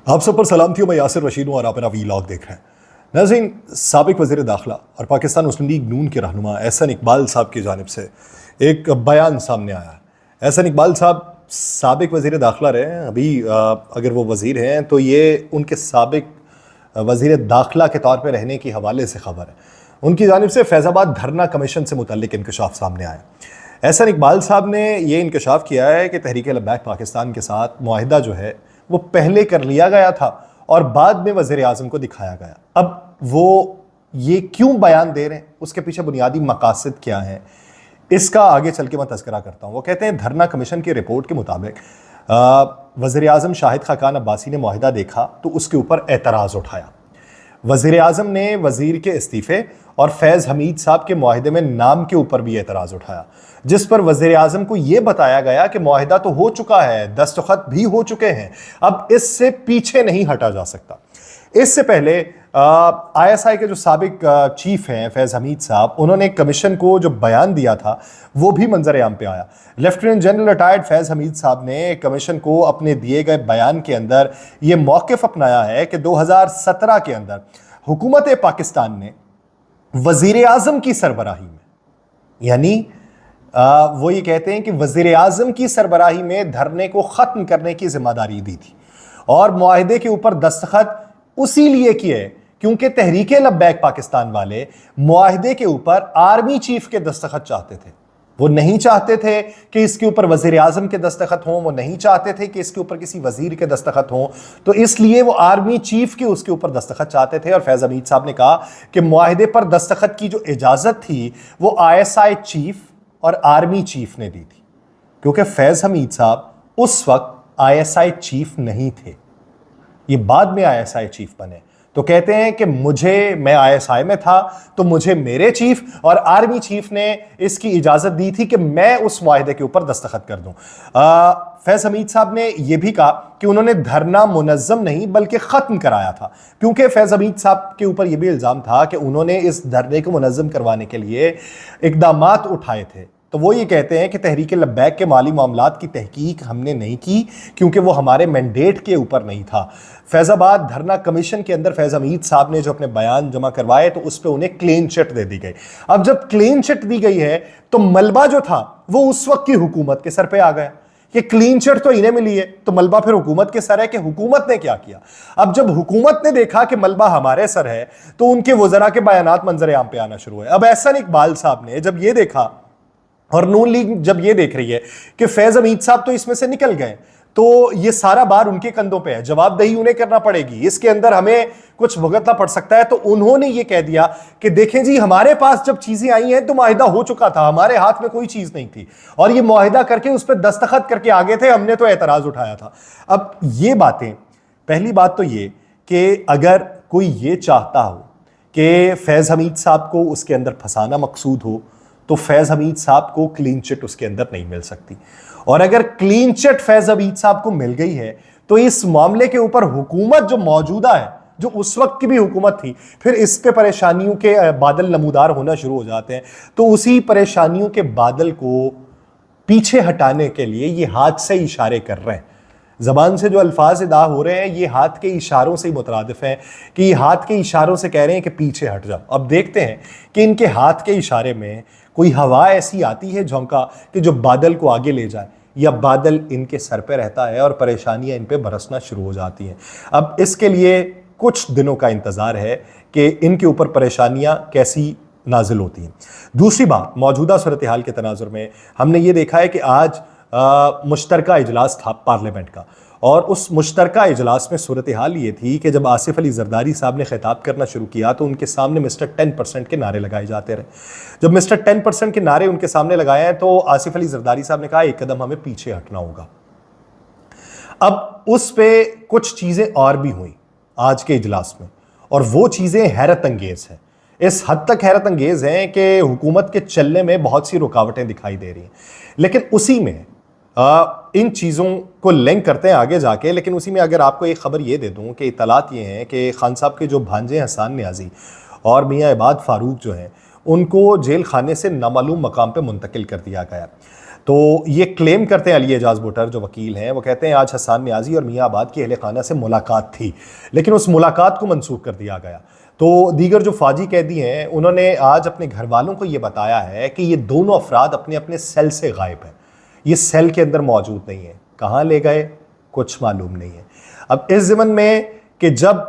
आप सब पर सलाम थी। मैं यासिर रशीद हूँ और आप मेरा वीलॉग देख रहे हैं। नाज़रीन, साबिक वज़ीर दाखिला और पाकिस्तान मुस्लिम लीग नून के रहनुमा एहसन इकबाल साहब की जानिब से एक बयान सामने आया है। एहसन इकबाल साहब साबिक वज़ीर दाखिला रहे हैं। अभी अगर वो वज़ीर हैं तो ये उनके साबिक वज़ीर दाखिला के तौर पर रहने के हवाले से ख़बर है। उनकी जानिब से फैज़ाबाद धरना कमीशन से मुतल्लिक इंकशाफ सामने आया। एहसन इकबाल साहब ने ये इंकशाफ किया है कि तहरीक लब्बैक पाकिस्तान के साथ मुआहिदा जो है वो पहले कर लिया गया था और बाद में वज़ीर आज़म को दिखाया गया। अब वो ये क्यों बयान दे रहे हैं, उसके पीछे बुनियादी मकासद क्या हैं, इसका आगे चल के मैं तज़किरा करता हूँ। वो कहते हैं धरना कमीशन की रिपोर्ट के मुताबिक वज़ीर आज़म शाहिद खाकान अब्बासी ने मुआहिदा देखा तो उसके ऊपर एतराज़ उठाया। वज़ीर आज़म ने वज़ीर के इस्तीफ़े और फैज़ हमीद साहब के मुआहिदे में नाम के ऊपर भी एतराज़ उठाया, जिस पर वज़ीर आज़म को यह बताया गया कि मुआहिदा तो हो चुका है, दस्तखत भी हो चुके हैं, अब इससे पीछे नहीं हटा जा सकता। इससे पहले ISI के जो साबिक चीफ हैं फैज़ हमीद साहब, उन्होंने कमीशन को जो बयान दिया था वो भी मंजर आम पे आया। लेफ्टिनेंट जनरल रिटायर्ड फैज़ हमीद साहब ने कमीशन को अपने दिए गए बयान के अंदर ये मौक़िफ़ अपनाया है कि 2017 के अंदर हुकूमत पाकिस्तान ने वज़ीर आज़म की सरबराही में, यानी वो ये कहते हैं कि वज़ीर आज़म की सरबराही में धरने को ख़त्म करने की जिम्मेदारी दी थी और मुआहिदे के ऊपर दस्तखत उसी लिए किए क्योंकि तहरीक लब्बैक पाकिस्तान वाले मुआहिदे के ऊपर आर्मी चीफ के दस्तखत चाहते थे। वो नहीं चाहते थे कि इसके ऊपर वज़ीर आज़म के दस्तखत हों, वो नहीं चाहते थे कि इसके ऊपर किसी वज़ीर के दस्तखत हों, तो इसलिए वो आर्मी चीफ के उसके ऊपर दस्तखत चाहते थे। और फैज़ हमीद साहब ने कहा कि मुआहिदे पर दस्तखत की जो इजाज़त थी वो ISI चीफ और आर्मी चीफ ने दी थी, क्योंकि फैज़ हमीद साहब उस वक्त ISI चीफ नहीं थे, ये बाद में ISI चीफ बने। तो कहते हैं कि मैं ISI में था तो मुझे मेरे चीफ और आर्मी चीफ ने इसकी इजाज़त दी थी कि मैं उस मुआहिदे के ऊपर दस्तखत कर दूं। फैज़ हमीद साहब ने यह भी कहा कि उन्होंने धरना मुनज़्ज़म नहीं बल्कि ख़त्म कराया था, क्योंकि फैज़ हमीद साहब के ऊपर यह भी इल्ज़ाम था कि उन्होंने इस धरने को मुनज़्ज़म करवाने के लिए इक़दामात उठाए थे। तो वो ये कहते हैं कि तहरीक लब्बैक के माली मामलात की तहकीक हमने नहीं की क्योंकि वो हमारे मैंडेट के ऊपर नहीं था। फैज़ाबाद धरना कमीशन के अंदर फैज़ हमीद साहब ने जो अपने बयान जमा करवाए तो उस पर उन्हें क्लीन चिट दे दी गई। अब जब क्लीन चिट दी गई है तो मलबा जो था वो उस वक्त की हुकूमत के सर पे आ गया कि क्लीन चिट तो इन्हें मिली है तो मलबा फिर हुकूमत के सर है कि हुकूमत ने क्या किया। अब जब हुकूमत ने देखा कि मलबा हमारे सर है तो उनके वज़रा के बयानात मंजर आम पे आना शुरू हुए। अब एहसन इकबाल साहब ने जब ये देखा और नून लीग जब ये देख रही है कि फैज़ हमीद साहब तो इसमें से निकल गए, तो ये सारा बार उनके कंधों पे है, जवाबदेही उन्हें करना पड़ेगी, इसके अंदर हमें कुछ भुगतना पड़ सकता है। तो उन्होंने ये कह दिया कि देखें जी, हमारे पास जब चीजें आई हैं तो मुआहिदा हो चुका था, हमारे हाथ में कोई चीज नहीं थी और ये मुआहिदा करके उस पर दस्तखत करके आगे थे, हमने तो एतराज उठाया था। अब ये बातें, पहली बात तो ये कि अगर कोई ये चाहता हो कि फैज़ हमीद साहब को उसके अंदर फंसाना मकसूद हो तो फैज़ हमीद साहब को क्लीन चिट उसके अंदर नहीं मिल सकती, और अगर क्लीन चिट फैज़ हमीद साहब को मिल गई है तो इस मामले के ऊपर हुकूमत जो मौजूदा है, जो उस वक्त की भी हुकूमत थी, फिर इस पे परेशानियों के बादल नमूदार होना शुरू हो जाते हैं। तो उसी परेशानियों के बादल को पीछे हटाने के लिए ये हाथ से इशारे कर रहे हैं। ज़बान से जो अल्फाज अदा हो रहे हैं ये हाथ के इशारों से ही मुतरादिफ हैं कि ये हाथ के इशारों से कह रहे हैं कि पीछे हट जाओ। अब देखते हैं कि इनके हाथ के इशारे में कोई हवा ऐसी आती है झोंका कि जो बादल को आगे ले जाए, या बादल इनके सर पे रहता है और परेशानियां इन पे बरसना शुरू हो जाती हैं। अब इसके लिए कुछ दिनों का इंतज़ार है कि इनके ऊपर परेशानियां कैसी नाजिल होती हैं। दूसरी बात, मौजूदा सूरत हाल के तनाजुर में हमने ये देखा है कि आज मुश्तरका इजलास था पार्लियामेंट का, और उस मुश्तरका इजलास में सूरत हाल ये थी कि जब आसिफ अली जरदारी साहब ने खिताब करना शुरू किया तो उनके सामने मिस्टर 10% के नारे लगाए जाते रहे। जब मिस्टर 10% के नारे उनके सामने लगाए हैं तो आसिफ अली जरदारी साहब ने कहा एक कदम हमें पीछे हटना होगा। अब उस पे कुछ चीज़ें और भी हुई आज के इजलास में, और वो चीज़ें हैरत अंगेज़ हैं, इस हद तक हैरत अंगेज़ हैं कि हुकूमत के चलने में बहुत सी रुकावटें दिखाई दे रही हैं। लेकिन उसी में इन चीज़ों को लिंक करते हैं आगे जाके, लेकिन उसी में अगर आपको एक ख़बर ये दे दूं कि इतलात ये हैं कि खान साहब के जो भांजे हसन न्याजी और मियाँ इबाद फ़ारूक जो हैं उनको जेल खाने से नामालूम मकाम पे मुंतकिल कर दिया गया। तो ये क्लेम करते हैं अली एजाज भुट्टर जो वकील हैं, वो कहते हैं आज हसन न्याजी और मियाँ आबाद की अहले खाना से मुलाकात थी, लेकिन उस मुलाकात को मनसूख कर दिया गया। तो दीगर जो फाजी कैदी हैं उन्होंने आज अपने घर वालों को ये बताया है कि ये दोनों अफराद अपने अपने सेल से गायब हैं, ये सेल के अंदर मौजूद नहीं है। कहाँ ले गए कुछ मालूम नहीं है। अब इस ज़मन में कि जब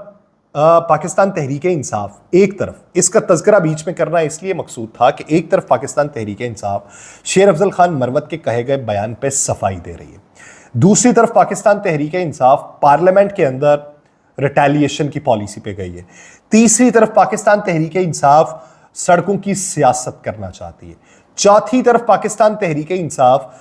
पाकिस्तान तहरीक इंसाफ एक तरफ, इसका तज़किरा बीच में करना इसलिए मकसूद था कि एक तरफ पाकिस्तान तहरीक इंसाफ शेर अफजल खान मरवत के कहे गए बयान पे सफाई दे रही है, दूसरी तरफ पाकिस्तान तहरीक इंसाफ पार्लियामेंट के अंदर रिटेलिएशन की पॉलिसी पे गई है, तीसरी तरफ पाकिस्तान तहरीक इंसाफ सड़कों की सियासत करना चाहती है, चौथी तरफ पाकिस्तान तहरीक इंसाफ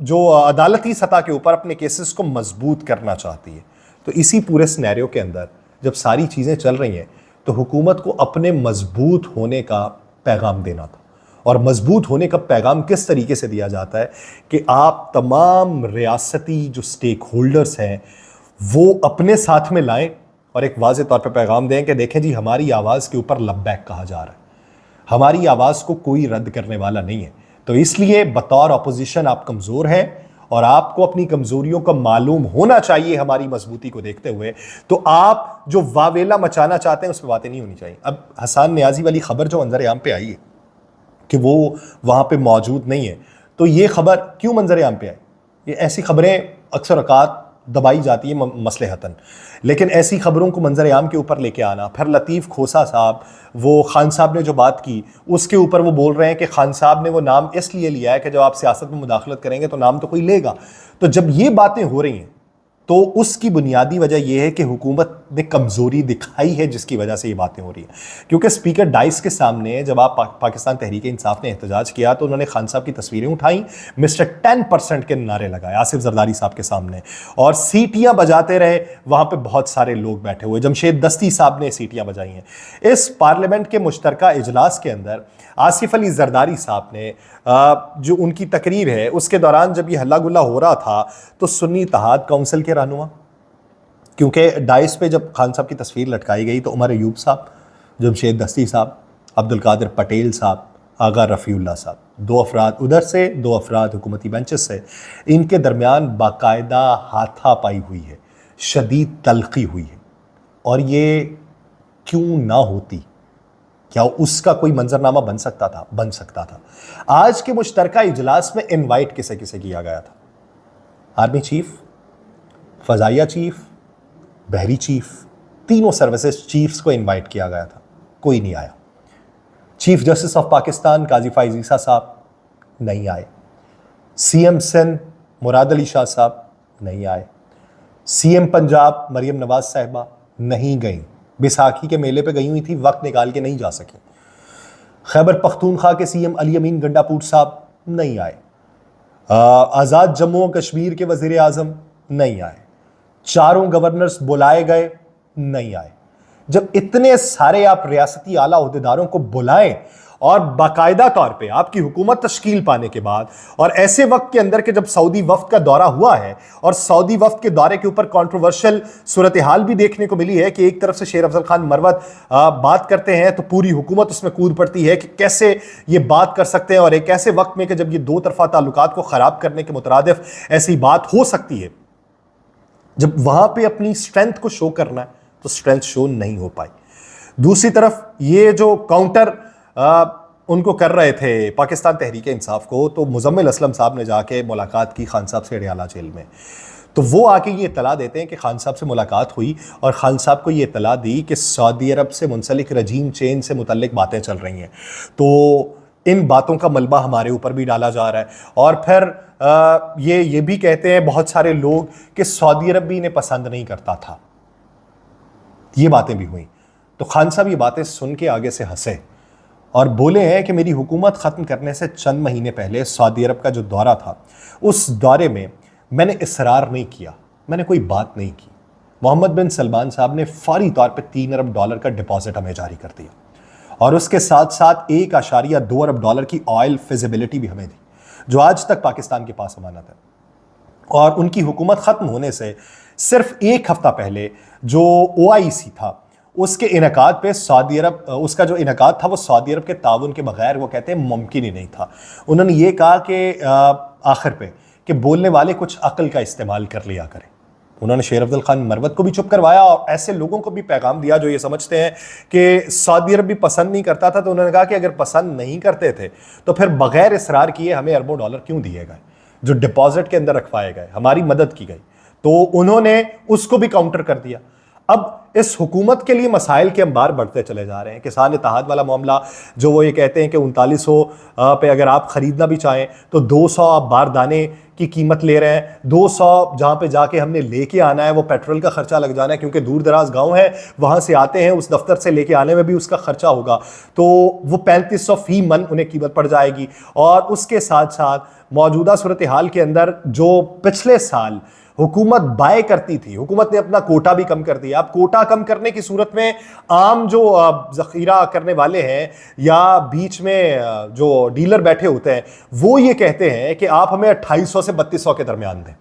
जो अदालती सतह के ऊपर अपने केसेस को मजबूत करना चाहती है। तो इसी पूरे सिनेरियो के अंदर जब सारी चीज़ें चल रही हैं तो हुकूमत को अपने मजबूत होने का पैगाम देना था। और मजबूत होने का पैगाम किस तरीके से दिया जाता है कि आप तमाम रियासती जो स्टेक होल्डर्स हैं वो अपने साथ में लाएं और एक वाज़ेह तौर पे पैगाम दें कि देखें जी, हमारी आवाज़ के ऊपर लब्बैक कहा जा रहा है, हमारी आवाज़ को कोई रद्द करने वाला नहीं है। तो इसलिए बतौर अपोजिशन आप कमज़ोर हैं और आपको अपनी कमज़ोरियों का मालूम होना चाहिए हमारी मजबूती को देखते हुए। तो आप जो वावेला मचाना चाहते हैं उस पर बातें नहीं होनी चाहिए। अब हसन न्याजी वाली खबर जो मंजर आम पे आई है कि वो वहाँ पे मौजूद नहीं है, तो ये खबर क्यों मंजर आम पे आई? ये ऐसी खबरें अक्सर औकात दबाई जाती है मसलहतन, लेकिन ऐसी खबरों को मंजर आम के ऊपर लेके आना, फिर लतीफ़ खोसा साहब, वो खान साहब ने जो बात की उसके ऊपर वो बोल रहे हैं कि खान साहब ने वो नाम इसलिए लिया है कि जब आप सियासत में मुदाखलत करेंगे तो नाम तो कोई लेगा। तो जब ये बातें हो रही हैं तो उसकी बुनियादी वजह यह है कि हुकूमत ने कमज़ोरी दिखाई है जिसकी वजह से ये बातें हो रही हैं। क्योंकि स्पीकर डाइस के सामने जब आप पाकिस्तान तहरीक इंसाफ ने एहतजाज किया तो उन्होंने खान साहब की तस्वीरें उठाई, मिस्टर 10% के नारे लगाए आसिफ जरदारी साहब के सामने और सीटियां बजाते रहे। वहाँ पर बहुत सारे लोग बैठे हुए, जमशेद दस्ती साहब ने सीटियां बजाई हैं। इस पार्लियामेंट के मुश्तरका इजलास के अंदर आसिफ अली जरदारी साहब ने जो उनकी तकरीर है उसके दौरान जब ये हल्ला गुल्ला हो रहा था तो सुन्नी इत्तेहाद काउंसिल के रहनुमा, क्योंकि डाइस पे जब खान साहब की तस्वीर लटकाई गई तो उमर अयूब साहब, जमशेद दस्ती साहब, अब्दुल कादिर पटेल साहब, आगा रफ़ीउल्लाह साहब, दो अफराद उधर से, दो अफराद हुकूमती बेंचेस से, इनके दरमियान बाकायदा हाथापाई हुई है, शदीद तलखी हुई है। और ये क्यों ना होती? क्या उसका कोई मंजरनामा बन सकता था? बन सकता था। आज के मुश्तरका इजलास में इनवाइट किसे किसे किया गया था? आर्मी चीफ, फजाइया चीफ, बहरी चीफ, तीनों सर्विसेज चीफ्स को इनवाइट किया गया था, कोई नहीं आया। चीफ जस्टिस ऑफ पाकिस्तान काजी फाइज ईसा साहब नहीं आए, सीएम सिंध मुराद अली शाह साहब नहीं आए, सीएम पंजाब मरियम नवाज साहिबा नहीं गई, बैसाखी के मेले पे गई हुई थी, वक्त निकाल के नहीं जा सकी। खैबर पख्तूनख्वा के सीएम अली अमीन गंडापुर साहब नहीं आए, आज़ाद जम्मू और कश्मीर के वज़ीर आज़म नहीं आए, चारों गवर्नर्स बुलाए गए नहीं आए। जब इतने सारे आप रियासती आला ओहदेदारों को बुलाएं और बाकायदा तौर पे आपकी हुकूमत तश्कील पाने के बाद, और ऐसे वक्त के अंदर के जब सऊदी वफ्द का दौरा हुआ है और सऊदी वफ्द के दौरे के ऊपर कंट्रोवर्शियल सूरत हाल भी देखने को मिली है कि एक तरफ से शेर अफजल खान मरवत बात करते हैं तो पूरी हुकूमत उसमें कूद पड़ती है कि कैसे ये बात कर सकते हैं, और एक ऐसे वक्त में कि जब ये दो तरफा ताल्लुकात को ख़राब करने के मुतरादिफ ऐसी बात हो सकती है, जब वहां पे अपनी स्ट्रेंथ को शो करना है तो स्ट्रेंथ शो नहीं हो पाई। दूसरी तरफ ये जो काउंटर उनको कर रहे थे पाकिस्तान तहरीक इंसाफ को, तो मुजम्मिल असलम साहब ने जाके मुलाकात की खान साहब से अडियाला जेल में, तो वो आके ये इतला देते हैं कि खान साहब से मुलाकात हुई और खान साहब को ये इतला दी कि सऊदी अरब से मुंसलिक रजीम चेंज से मुतल्लिक बातें चल रही हैं, तो इन बातों का मलबा हमारे ऊपर भी डाला जा रहा है। और फिर ये भी कहते हैं बहुत सारे लोग कि सऊदी अरब भी इन्हें पसंद नहीं करता था, ये बातें भी हुई। तो खान साहब ये बातें सुन के आगे से हंसे और बोले हैं कि मेरी हुकूमत ख़त्म करने से चंद महीने पहले सऊदी अरब का जो दौरा था, उस दौरे में मैंने इसरार नहीं किया, मैंने कोई बात नहीं की। मोहम्मद बिन सलमान साहब ने फौरी तौर पे $3 अरब का डिपॉजिट हमें जारी कर दिया और उसके साथ साथ $1.2 अरब की ऑयल फिजिबिलिटी भी हमें दी, जो आज तक पाकिस्तान के पास अमानत है। और उनकी हुकूमत ख़त्म होने से सिर्फ एक हफ्ता पहले जो OIC था उसके इनकाद पे सऊदी अरब, उसका जो इनकाद था वो सऊदी अरब के ताउन के बगैर वो कहते हैं मुमकिन ही नहीं था। उन्होंने ये कहा कि आखिर पे कि बोलने वाले कुछ अक्ल का इस्तेमाल कर लिया करें। उन्होंने शेर अफजल खान मरवत को भी चुप करवाया और ऐसे लोगों को भी पैगाम दिया जो ये समझते हैं कि सऊदी अरब भी पसंद नहीं करता था, तो उन्होंने कहा कि अगर पसंद नहीं करते थे तो फिर बगैर इसरार किए हमें अरबों डॉलर क्यों दिए गए, जो डिपॉजिट के अंदर रखवाए गए, हमारी मदद की गई। तो उन्होंने उसको भी काउंटर कर दिया। अब इस हुकूमत के लिए मसाइल के अंबार बढ़ते चले जा रहे हैं। किसान इत्तेहाद वाला मामला, जो वो ये कहते हैं कि 3900 पे अगर आप ख़रीदना भी चाहें तो 200 आप बारदाने की कीमत ले रहे हैं। 200 जहाँ पे जाके हमने लेके आना है वो पेट्रोल का खर्चा लग जाना है, क्योंकि दूर दराज गाँव है, वहाँ से आते हैं, उस दफ्तर से लेके आने में भी उसका खर्चा होगा। तो वो 3500 फी मन उन्हें कीमत पड़ जाएगी। और उसके साथ साथ मौजूदा सूरत हाल के अंदर जो पिछले साल हुकूमत बाय करती थी, हुकूमत ने अपना कोटा भी कम कर दिया। अब कोटा कम करने की सूरत में आम जो जखीरा करने वाले हैं या बीच में जो डीलर बैठे होते हैं वो ये कहते हैं कि आप हमें 2800 से 3200 के दरमियान दें।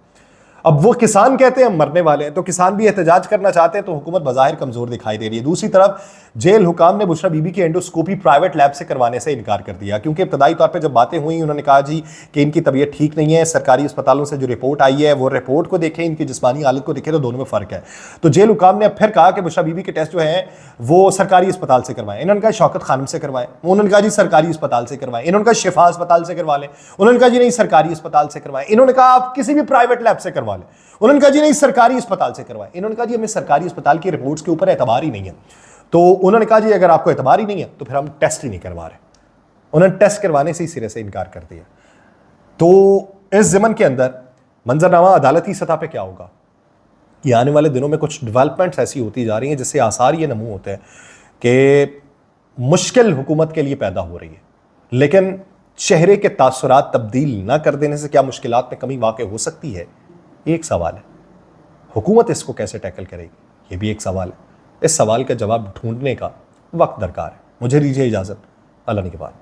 अब वो किसान कहते हैं मरने वाले हैं, तो किसान भी एहतजाज करना चाहते हैं, तो हुकूमत बज़ाहिर कमजोर दिखाई दे रही है। दूसरी तरफ जेल हुकाम ने बुशरा बीबी की एंडोस्कोपी प्राइवेट लैब से करवाने से इनकार कर दिया, क्योंकि इब्तदाई तौर पे जब बातें हुई उन्होंने कहा जी कि इनकी तबीयत ठीक नहीं है, सरकारी अस्पतालों से जो रिपोर्ट आई है वो रिपोर्ट को देखें, इनकी जिस्मानी हालत को देखें तो दोनों में फ़र्क है। तो जेल हुकाम ने अब फिर कहा कि बुशरा बीबी के टेस्ट जो है वो सरकारी अस्पताल से करवाएं। इन्होंने कहा शौकत खानम से करवाएं, उन्होंने कहा जी सरकारी अस्पताल से करवाएं। इन्होंने कहा शिफा अस्पताल से करवा लें, उन्होंने कहा जी नहीं सरकारी अस्पताल से करवाएं। इन्होंने कहा आप किसी भी प्राइवेट लैब से करवा लें, उन्होंने कहा जी नहीं सरकारी अस्पताल से करवाएं। इन्होंने कहा जी हमें सरकारी अस्पताल की रिपोर्ट्स के ऊपर एतबार ही नहीं है। तो उन्होंने कहा जी अगर आपको एतबार ही नहीं है तो फिर हम टेस्ट ही नहीं करवा रहे। उन्होंने टेस्ट करवाने से ही सिरे से इनकार कर दिया। तो इस ज़मन के अंदर मंजरनामा अदालती सतह पे क्या होगा, ये आने वाले दिनों में कुछ डेवलपमेंट्स ऐसी होती जा रही हैं जिससे आसार ये नमू होते हैं कि मुश्किल हुकूमत के लिए पैदा हो रही है, लेकिन चेहरे के तासुरात तब्दील ना कर देने से क्या मुश्किलात में कमी वाक़ हो सकती है, एक सवाल है। हुकूमत इसको कैसे टैकल करेगी, ये भी एक सवाल है। इस सवाल का जवाब ढूंढने का वक्त दरकार है। मुझे दीजिए इजाज़त, अल्लाह ने के बाद।